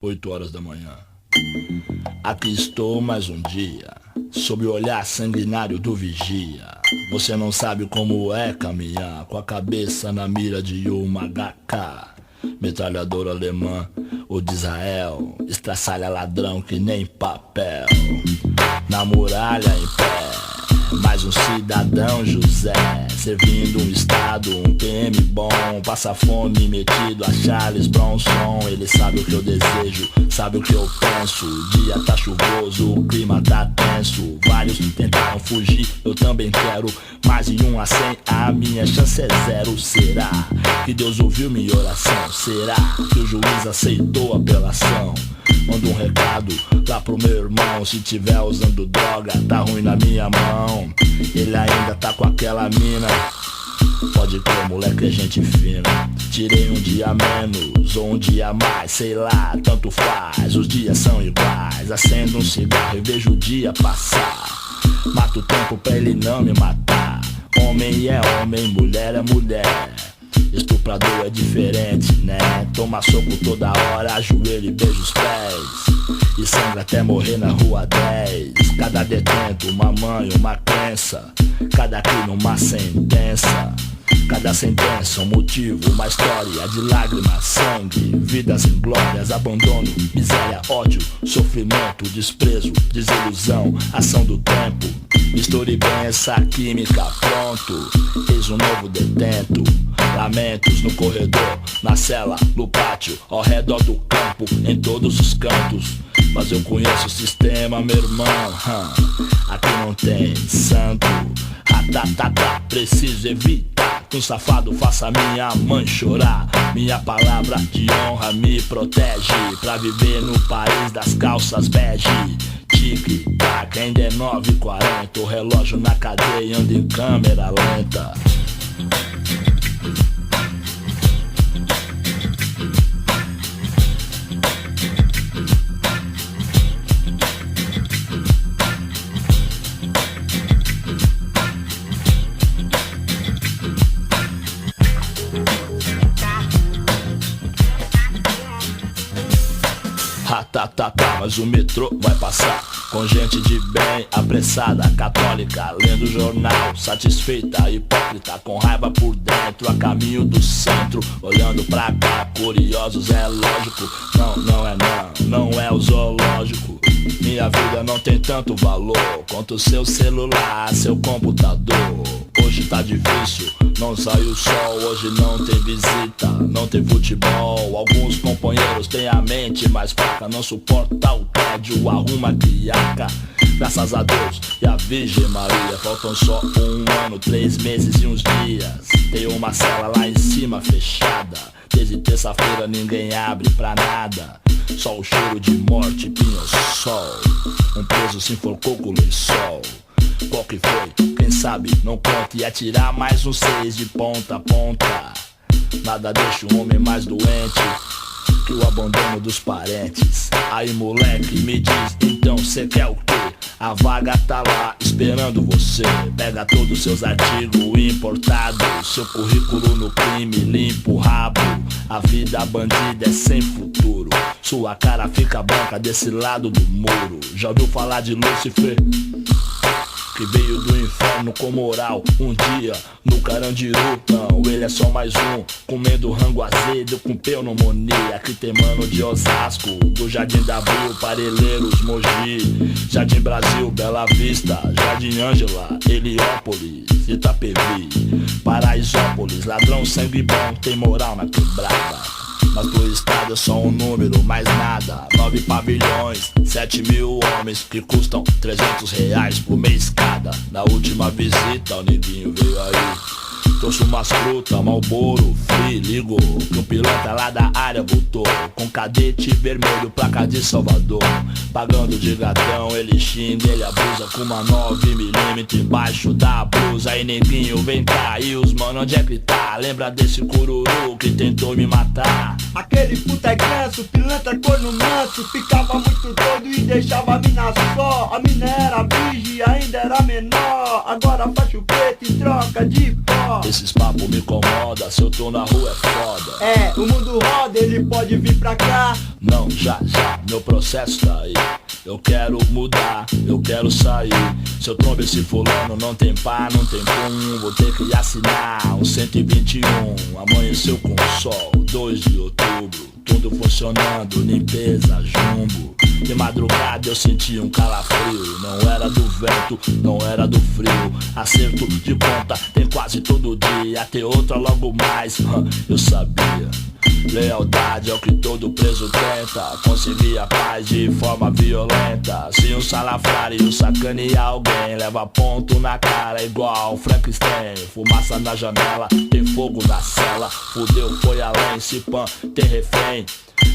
8 horas da manhã. Aqui estou mais um dia, sob o olhar sanguinário do vigia. Você não sabe como é caminhar com a cabeça na mira de uma HK. Metralhadora alemã ou de Israel, estraçalha ladrão que nem papel. Na muralha em pé, mais um cidadão José, servindo um estado, um PM bom, passa fome metido a Charles Bronson. Ele sabe o que eu desejo, sabe o que eu penso. O dia tá chuvoso, o clima tá tenso. Vários tentaram fugir, eu também quero. Mais de 1 a 100, a minha chance é 0. Será que Deus ouviu minha oração? Será que o juiz aceitou a apelação? Manda um recado lá pro meu irmão, se tiver usando droga, tá ruim na minha mão. Ele ainda tá com aquela mina. Pode crer, moleque, é gente fina. Tirei um dia a menos ou um dia a mais, sei lá, tanto faz. Os dias são iguais. Acendo um cigarro e vejo o dia passar. Mato o tempo pra ele não me matar. Homem é homem, mulher é mulher. Estuprador é diferente, né? Toma soco toda hora, ajoelha e beija os pés. E sangra até morrer na rua 10. Cada detento, uma mãe, uma crença. Cada crime, uma sentença. Cada sentença, um motivo, uma história de lágrimas, sangue, vidas inglórias, abandono, miséria, ódio, sofrimento, desprezo, desilusão, ação do tempo. Misture bem essa química, pronto, eis um novo detento. Lamentos no corredor, na cela, no pátio, ao redor do campo, em todos os cantos. Mas eu conheço o sistema, meu irmão. Aqui não tem santo. Preciso evitar que um safado faça minha mãe chorar. Minha palavra de honra me protege pra viver no país das calças bege. Tic-tac, ainda é 9h40. O relógio na cadeia anda em câmera lenta. Mas o metrô vai passar com gente de bem, apressada, católica, lendo jornal, satisfeita, hipócrita, com raiva por dentro, a caminho do centro, olhando pra cá, curiosos, é lógico. Não é o zoológico. Minha vida não tem tanto valor quanto seu celular, seu computador. Hoje tá difícil, não sai o sol, hoje não tem visita, não tem futebol. Alguns companheiros têm a mente mais fraca, não suporta o tédio, arruma criaca. Graças a Deus e a Virgem Maria, faltam só 1 ano, 3 meses e uns dias. Tem uma cela lá em cima fechada, desde terça-feira ninguém abre pra nada. Só o cheiro de morte, pinho-sol. Um preso se enforcou com o lençol. Qual que foi? Quem sabe? Não conta. E atirar mais um 6 de ponta a ponta. Nada deixa o homem mais doente que o abandono dos parentes. Aí moleque, me diz, então cê quer o quê? A vaga tá lá esperando você. Pega todos os seus artigos importados, seu currículo no crime, limpa o rabo. A vida bandida é sem futuro. Sua cara fica branca desse lado do muro. Já ouviu falar de Lúcifer? Que veio do inferno com moral. Um dia no Carandiru, não, ele é só mais um, comendo rango azedo com pneumonia. Aqui tem mano de Osasco, do Jardim da Abril, Parelheiros, Mogi, Jardim Brasil, Bela Vista, Jardim Ângela, Heliópolis, Itapevi, Paraisópolis. Ladrão sangue bom, tem moral na quebrada. Mas pro estado é só um número, mais nada. 9 pavilhões, 7.000 homens que custam R$300 por mês cada. Na última visita o neguinho veio aí, trouxe umas frutas, Marlboro, Free, ligou que um piloto lá da área voltou com cadete vermelho, placa de Salvador. Pagando de gatão, ele xinga, ele abusa com uma 9mm embaixo da blusa. Aí neguinho vem cá, e os mano onde é que tá? matar. Lembra desse cururu que tentou me matar? Aquele puta é ganso, pilantra corno manso. Ficava muito doido e deixava a mina só. A mina era virgem e ainda era menor. Agora faz o preto em troca de pó. Esses papos me incomoda, se eu tô na rua é foda. É, o mundo roda, ele pode vir pra cá. Não, já, meu processo tá aí. Eu quero mudar, eu quero sair. Se eu trombo esse fulano, não tem pá, não tem pum. Vou ter que assinar um 121. Amanheceu com sol, 2 de outubro. Tudo funcionando, limpeza, jumbo. De madrugada eu senti um calafrio. Não era do vento, não era do frio. Acerto de conta tem quase todo dia. Ter outra logo mais, eu sabia. Lealdade é o que todo preso tenta. Conseguir a paz de forma violenta. Se um salafrário sacanear alguém, leva ponto na cara igual Frankenstein. Fumaça na janela, tem fogo na cela. Fudeu, foi além, se pan, tem refém.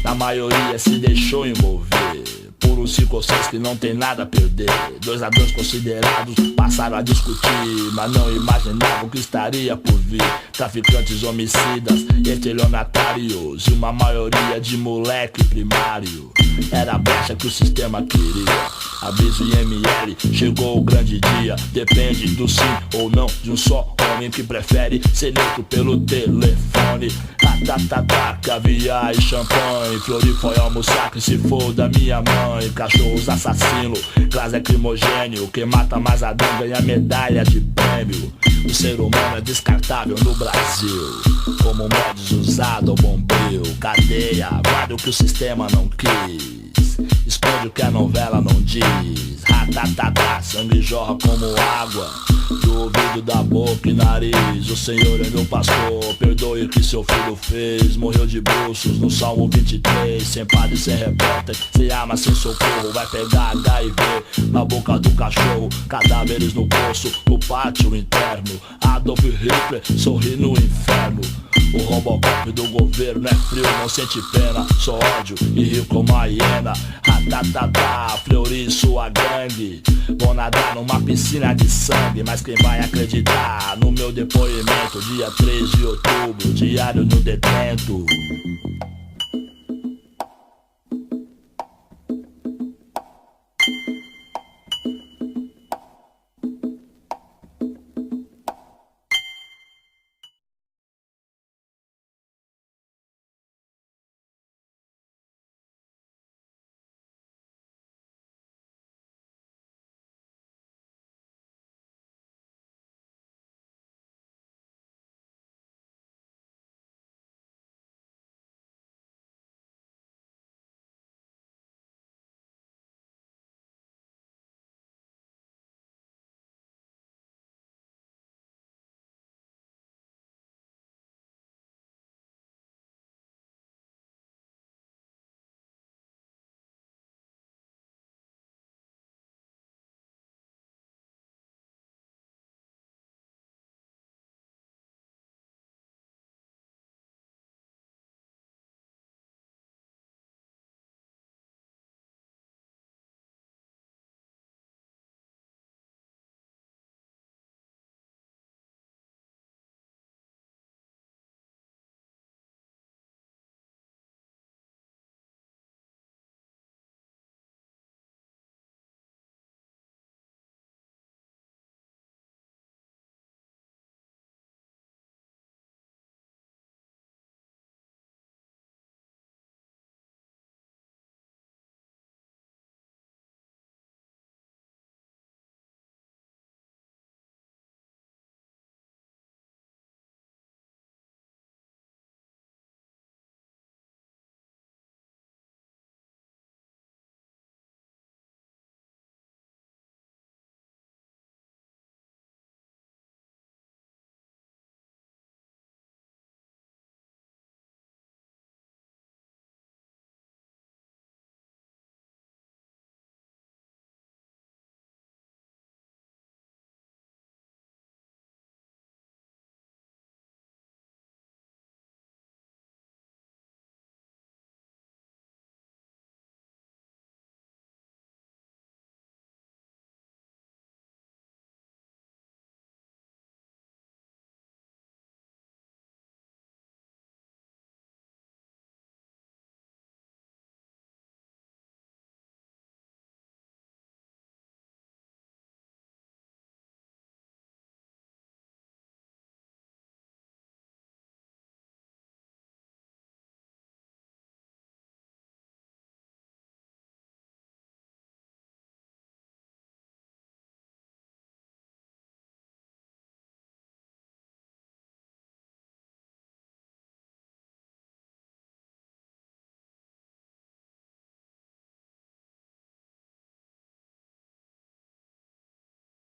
Na maioria se deixou envolver por uns 5 ou 6 que não tem nada a perder. 2 ladrões considerados passaram a discutir, mas não imaginavam que estaria por vir. Traficantes, homicidas, estelionatários e uma maioria de moleque primário. Era a brecha que o sistema queria. Aviso IML, chegou o grande dia. Depende do sim ou não de um só homem que prefere ser neutro pelo telefone. Caviar e champanhe, Florifoy almoçar que se for da minha mãe. Cachorros assassino, gás lacrimogênio. Quem mata mais Adão ganha medalha de prêmio. O ser humano é descartável no Brasil, como mods usado ao bombril. Cadeia, guarda o que o sistema não quis, esconde o que a novela não diz. Ratatatá, sangue jorra como água do ouvido, da boca e nariz. O Senhor é meu pastor, perdoe o que seu filho fez. Morreu de bruços no Salmo 23. Sem padre, sem repórter, sem arma, sem socorro. Vai pegar HIV na boca do cachorro. Cadáveres no poço, no pátio interno. Adolf Hitler sorri no inferno. O Robocop do governo é frio, não sente pena. Só ódio e rio como a hiena. Ratatatá, Fleury, sua gangue. Vou nadar numa piscina de sangue. Mas quem vai acreditar no meu depoimento? Dia 3 de outubro, diário no detento.